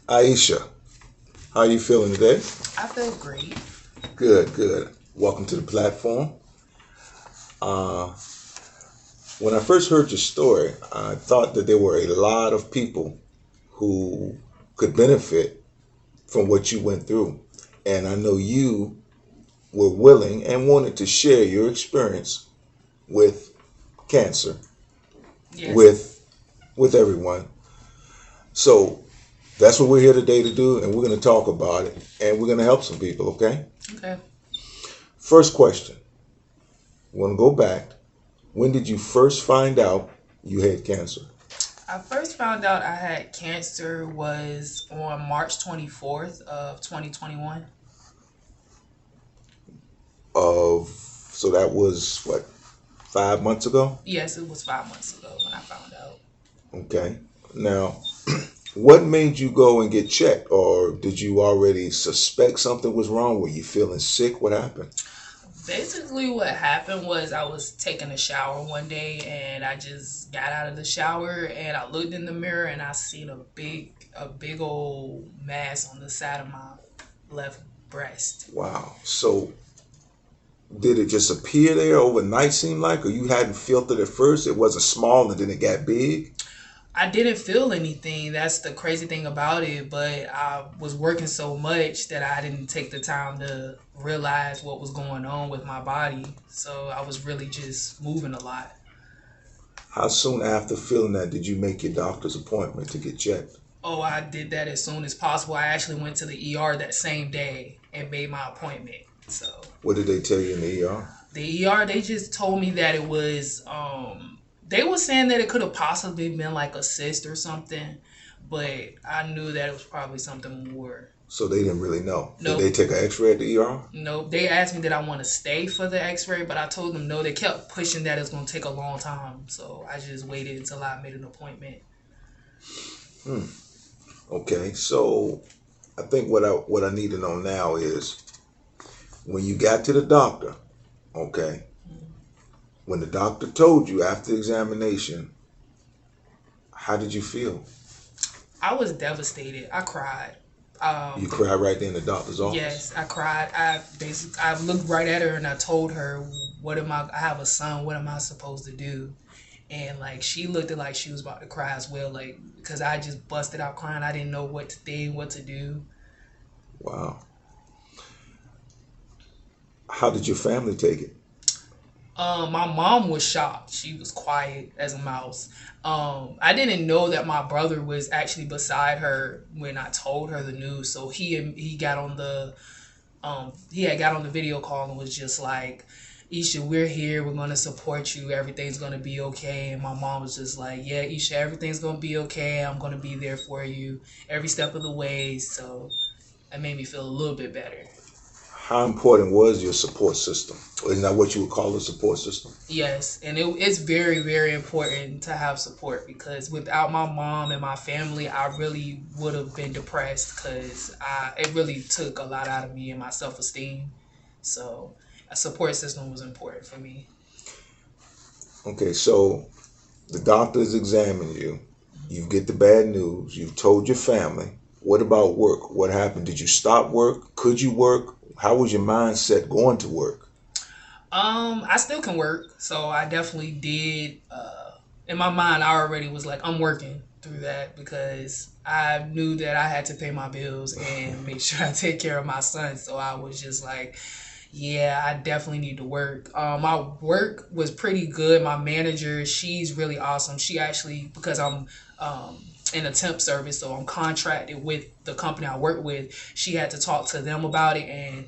Iesha, how are you feeling today? I feel great. Good, good. Welcome to the platform. Uh, when I first heard your story, I thought that there were a lot of people who could benefit from what you went through. And I know you were willing and wanted to share your experience with cancer Yes. with everyone. So that's what we're here today to do, and we're going to talk about it, and we're going to help some people. Okay. Okay. First question. We want to go back. When did you first find out you had cancer? I first found out I had cancer was on March 24th of 2021. So that was what, 5 months ago? Yes, it was 5 months ago when I found out. Okay. Now, what made you go and get checked, or did you already suspect something was wrong? Were you feeling sick? What happened? Basically, what happened was I was taking a shower one day and I just got out of the shower and I looked in the mirror and I seen a big old mass on the side of my left breast. Wow. So did it just appear there overnight, seem like, or you hadn't felt it at first? It wasn't small and then it got big? I didn't feel anything. That's the crazy thing about it. But I was working so much that I didn't take the time to realize what was going on with my body. So I was really just moving a lot. How soon after feeling that did you make your doctor's appointment to get checked? Oh, I did that as soon as possible. I actually went to the ER that same day and made my appointment. So What did they tell you in the ER? the ER, they just told me that it was, they were saying that it could have possibly been like a cyst or something, but I knew that it was probably something more. So they didn't really know. Did Nope. they take an x-ray at the ER? Nope. They asked me that I want to stay for the x-ray, but I told them no. They kept pushing that it's going to take a long time. So I just waited until I made an appointment. Hmm. Okay, so I think what I need to know now is when you got to the doctor, okay, when the doctor told you after the examination, how did you feel? I was devastated. I cried. You cried right there in the doctor's office? Yes, I cried. I looked right at her and I told her, "What am I? I have a son. What am I supposed to do?" And like she looked at like she was about to cry as well, like because I just busted out crying. I didn't know what to think, what to do. Wow. How did your family take it? My mom was shocked. She was quiet as a mouse. I didn't know that my brother was actually beside her when I told her the news. So he got on the he had got on the video call and was just like, Isha, we're here. We're gonna support you. Everything's gonna be okay. And my mom was just like, yeah, Isha, everything's gonna be okay. I'm gonna be there for you every step of the way. So it made me feel a little bit better. How important was your support system? Isn't that what you would call a support system? Yes, and it's very, very important to have support because without my mom and my family, I really would have been depressed because it really took a lot out of me and my self esteem. So a support system was important for me. Okay, so the doctors examine you. You get the bad news. You've told your family. What about work? What happened? Did you stop work? Could you work? How was your mindset going to work? I still can work, so I definitely did. In my mind, I already was like, I'm working through that because I knew that I had to pay my bills and make sure I take care of my son. So I was just like, yeah, I definitely need to work. My work was pretty good. My manager, she's really awesome. She actually, because I'm in a temp service, so I'm contracted with the company I work with. She had to talk to them about it, and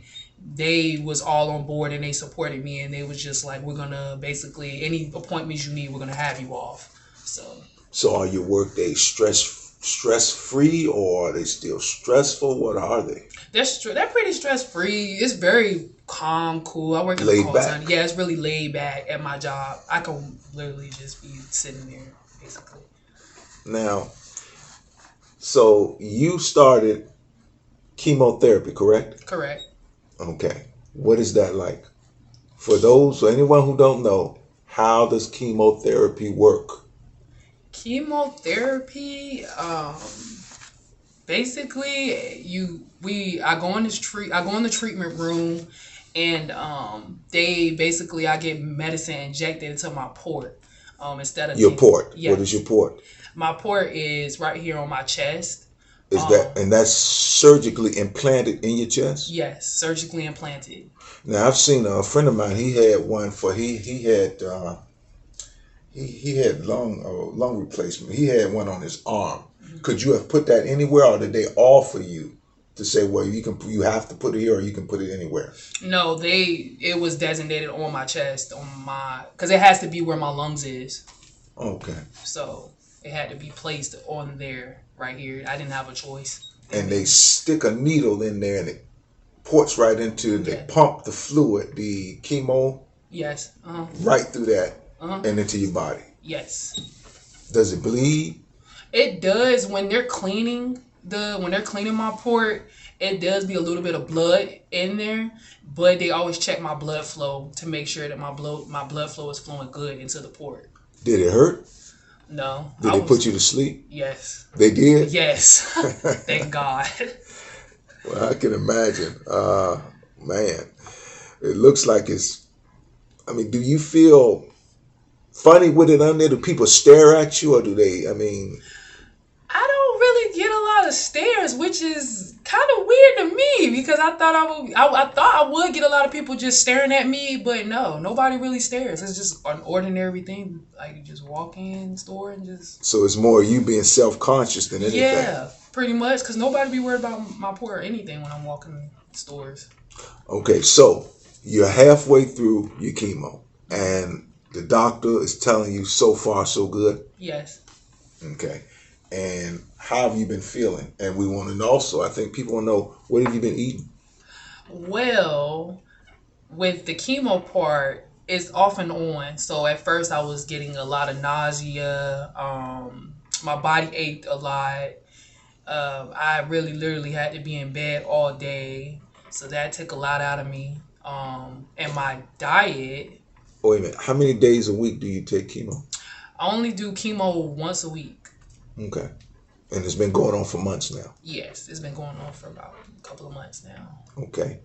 they was all on board and they supported me, and they was just like, we're gonna basically any appointments you need, we're gonna have you off. So So are your work days stress free, or are they still stressful? What are they? they're pretty stress free. It's very calm, cool. I work in a Laid call back. center. Yeah, it's really laid back at my job. I can literally just be sitting there basically. Now, so you started chemotherapy, correct? Correct. Okay. What is that like? For those or anyone who don't know, how does chemotherapy work? Chemotherapy, Basically, I go in the treatment room, and they basically I get medicine injected into my port. Instead of Your port. yes. What is your port? My port is right here on my chest. Is that's surgically implanted in your chest? Yes, surgically implanted. Now I've seen a friend of mine. He had one for he had lung replacement. He had one on his arm. Mm-hmm. Could you have put that anywhere, or did they offer you to say, well, you have to put it here, or you can put it anywhere? No, it was designated on my chest, because it has to be where my lungs is. Okay. So it had to be placed on there, right here. I didn't have a choice. And they stick a needle in there, and it ports right into. They pump the fluid, the chemo. Yes. Right through that and into your body. Yes. Does it bleed? It does when they're cleaning my port. It does be a little bit of blood in there, but they always check my blood flow to make sure that my blood flow is flowing good into the port. Did it hurt? No. Did they put you to sleep? Yes. They did? Yes. Thank God. Well, I can imagine. Man, it looks like do you feel funny with it under there? Do people stare at you, or do they, I don't really get a lot of stares, which is kind of weird to me, because I thought I would get a lot of people just staring at me, but no, nobody really stares. It's just an ordinary thing. Like, you just walk in the store and just... So it's more you being self-conscious than anything. Yeah, pretty much, because nobody be worried about my port or anything when I'm walking stores. Okay, so you're halfway through your chemo, and the doctor is telling you so far so good? Yes. Okay. And how have you been feeling? And we want to know also, I think people want to know, what have you been eating? Well, with the chemo part, it's off and on. So at first I was getting a lot of nausea. My body ached a lot. I really literally had to be in bed all day. So that took a lot out of me. And my diet... Wait a minute. How many days a week do you take chemo? I only do chemo once a week. Okay. And it's been going on for months now? Yes, it's been going on for about a couple of months now. Okay.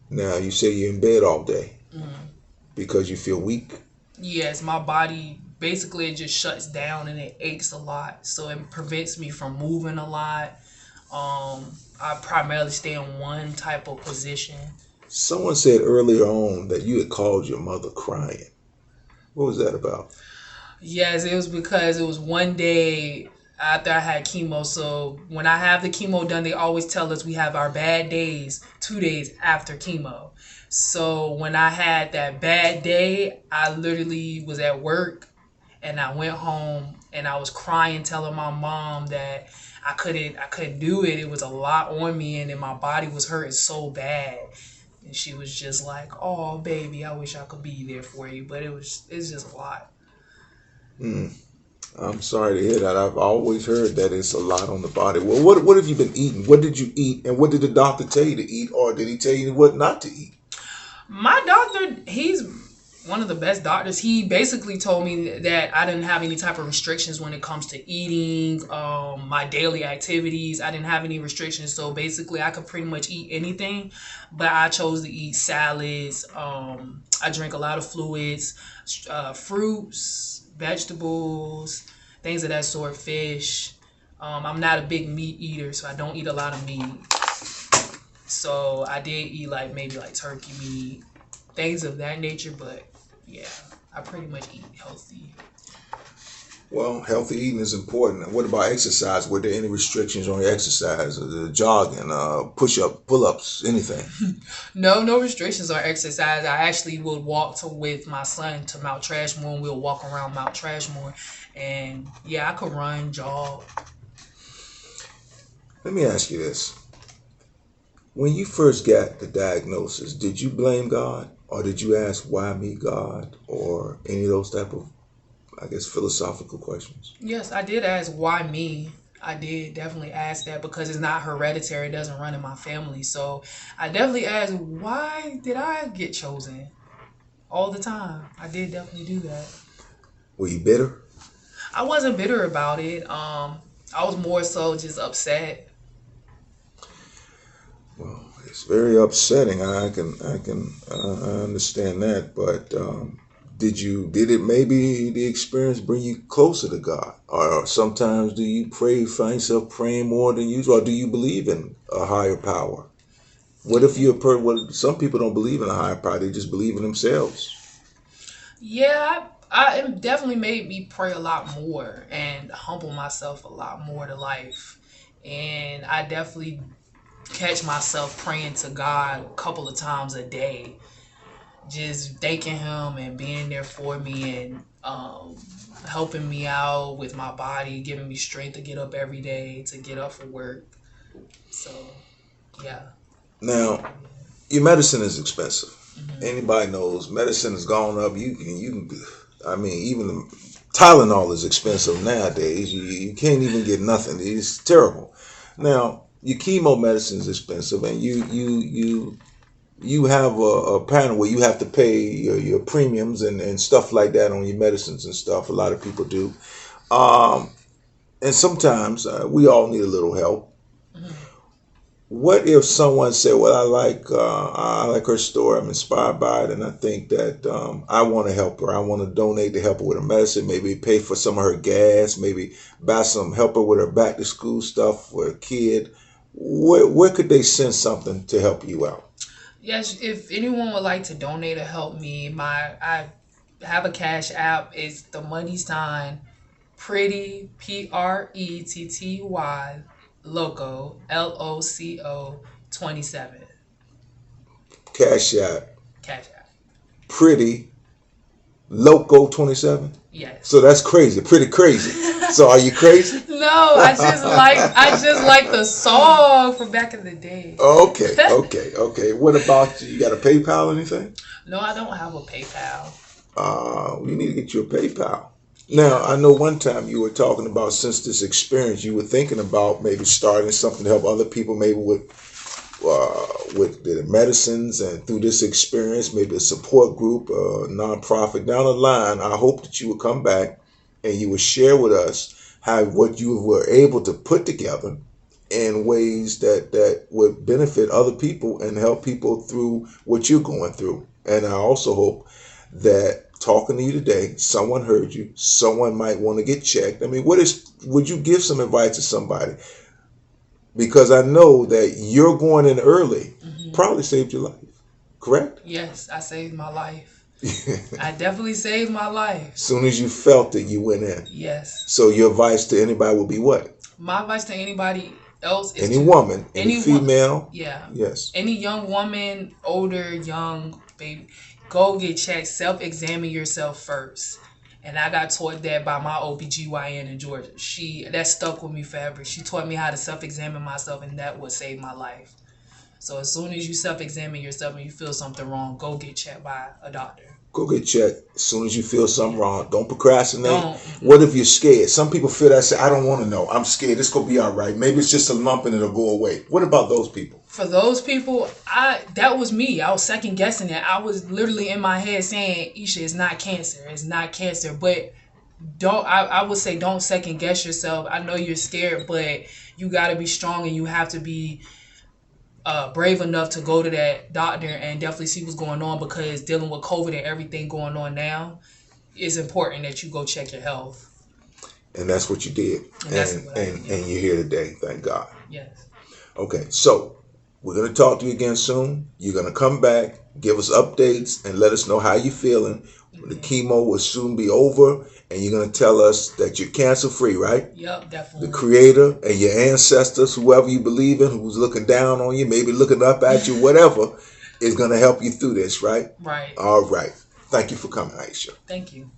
Now, you say you're in bed all day. Mm-hmm. Because you feel weak? Yes, my body, basically, it just shuts down and it aches a lot. So it prevents me from moving a lot. I primarily stay in one type of position. Someone said earlier on that you had called your mother crying. What was that about? Yes, it was because it was one day after I had chemo. So when I have the chemo done, they always tell us we have our bad days 2 days after chemo. So when I had that bad day, I literally was at work, and I went home and I was crying, telling my mom that I couldn't do it. It was a lot on me, and then my body was hurting so bad. And she was just like, "Oh, baby, I wish I could be there for you," but it's just a lot. I'm sorry to hear that. I've always heard that it's a lot on the body. Well, what have you been eating? What did you eat? And what did the doctor tell you to eat? Or did he tell you what not to eat? My doctor, he's one of the best doctors. He basically told me that I didn't have any type of restrictions when it comes to eating, my daily activities. I didn't have any restrictions. So basically I could pretty much eat anything, but I chose to eat salads. I drink a lot of fluids, fruits, vegetables, things of that sort, fish. I'm not a big meat eater, so I don't eat a lot of meat. So I did eat maybe turkey meat, things of that nature, but yeah, I pretty much eat healthy. Well, healthy eating is important. What about exercise? Were there any restrictions on your exercise? Jogging, pull-ups, anything? No restrictions on exercise. I actually would walk with my son to Mount Trashmore, and we'll walk around Mount Trashmore. And yeah, I could run, jog. Let me ask you this. When you first got the diagnosis, did you blame God? Or did you ask, why me, God? Or any of those type of, philosophical questions? Yes, I did ask, why me? I did definitely ask that, because it's not hereditary. It doesn't run in my family. So I definitely asked, why did I get chosen? All the time. I did definitely do that. Were you bitter? I wasn't bitter about it. I was more so just upset. Well, it's very upsetting. I understand that, but did it maybe the experience bring you closer to God, or sometimes do you find yourself praying more than usual, or do you believe in a higher power? What if some people don't believe in a higher power; they just believe in themselves. Yeah, it definitely made me pray a lot more and humble myself a lot more to life. And I definitely catch myself praying to God a couple of times a day, just thanking Him and being there for me and helping me out with my body, giving me strength to get up every day, to get up for work. So, yeah. Now, your medicine is expensive. Mm-hmm. Anybody knows medicine has gone up. I mean, even Tylenol is expensive nowadays. You can't even get nothing. It's terrible. Now, your chemo medicine is expensive, and you have a panel where you have to pay your premiums and stuff like that on your medicines and stuff. A lot of people do. And sometimes we all need a little help. Mm-hmm. What if someone said, "Well, I like her story. I'm inspired by it, and I think that I want to help her. I want to donate to help her with her medicine. Maybe pay for some of her gas. Maybe help her with her back to school stuff for a kid." Where could they send something to help you out? Yes, if anyone would like to donate or help me, I have a cash app. It's the money sign pretty Pretty loco LOCO 27 Cash App, cash app. pretty loco 27. Yes. So that's crazy, pretty crazy. So are you crazy? No, I just like the song from back in the day. Okay. What about you? You got a PayPal or anything? No, I don't have a PayPal. We need to get you a PayPal. Now, I know one time you were talking about, since this experience, you were thinking about maybe starting something to help other people, maybe with the medicines, and through this experience, maybe a support group, a nonprofit. Down the line, I hope that you would come back and you would share with us how what you were able to put together in ways that would benefit other people and help people through what you're going through. And I also hope that talking to you today, someone heard you, someone might want to get checked. I mean, would you give some advice to somebody? Because I know that you're going in early probably saved your life, correct? Yes, I saved my life. I definitely saved my life. As soon as you felt it, you went in. Yes. So your advice to anybody would be what? My advice to anybody else is any woman, any female. Yeah. Yes. Any young woman, older, young, baby, go get checked. Self-examine yourself first. And I got taught that by my OBGYN in Georgia. That stuck with me forever. She taught me how to self-examine myself, and that would save my life. So as soon as you self-examine yourself and you feel something wrong, go get checked by a doctor. Go get checked as soon as you feel something wrong. Don't procrastinate. What if you're scared? Some people feel that, say, I don't want to know. I'm scared. It's going to be all right. Maybe it's just a lump and it'll go away. What about those people? For those people, that was me. I was second guessing it. I was literally in my head saying, Iesha, it's not cancer. It's not cancer. But I would say don't second guess yourself. I know you're scared, but you got to be strong and you have to be brave enough to go to that doctor and definitely see what's going on, because dealing with COVID and everything going on now, it's important that you go check your health. And that's what you did. And you're here today. Thank God. Yes. Okay, so we're going to talk to you again soon. You're going to come back, give us updates, and let us know how you're feeling. The chemo will soon be over, and you're going to tell us that you're cancer-free, right? Yep, definitely. The Creator and your ancestors, whoever you believe in, who's looking down on you, maybe looking up at you, whatever, is going to help you through this, right? Right. All right. Thank you for coming, Iesha. Thank you.